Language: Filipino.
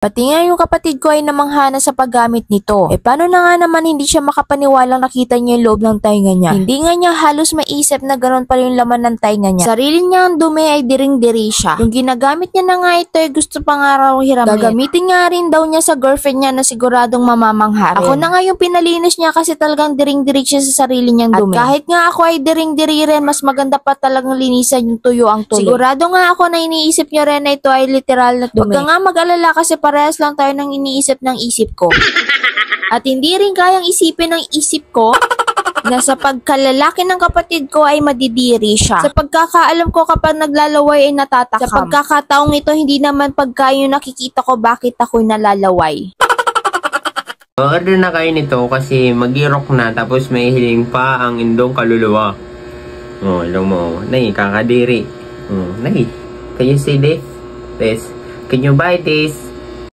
Pati nga yung kapatid ko ay namanghana sa paggamit nito. Paano na nga naman hindi siya makapaniwalang nakita niya yung loob ng tainga niya? Hindi nga niya halos maisip na ganoon pala yung laman ng tainga niya. Sarili niya ang dumi ay diring-diri siya. Yung ginagamit niya na nga ito ay gusto pa nga raw hiramin. Gagamitin nga rin daw niya sa girlfriend niya na siguradong mamamangha rin. Ako na nga yung pinalinis niya kasi talagang diring-diri siya sa sarili niyang dumi. At kahit nga ako ay diring-diri rin, mas maganda pa talagang linisan yung tuyo ang tuloy. Sigurado nga ako na iniisip niyo rin na ito ay literal na dumi. Huwag ka nga mag-alala kasi parehas lang tayo ng iniisip ng isip ko. At hindi rin kayang isipin ng isip ko na sa pagkalalaki ng kapatid ko ay madidiri siya. Sa pagkakaalam ko kapag naglalaway ay natatakam. Sa pagkakataong ito hindi naman pagka yung nakikita ko bakit ako'y nalalaway. Order na kayo nito kasi mag-irok na tapos may hiling pa ang indong kaluluwa. Oh, alam mo. Nay, kakadiri. Oh, nay, can you see this? This. Can you buy this?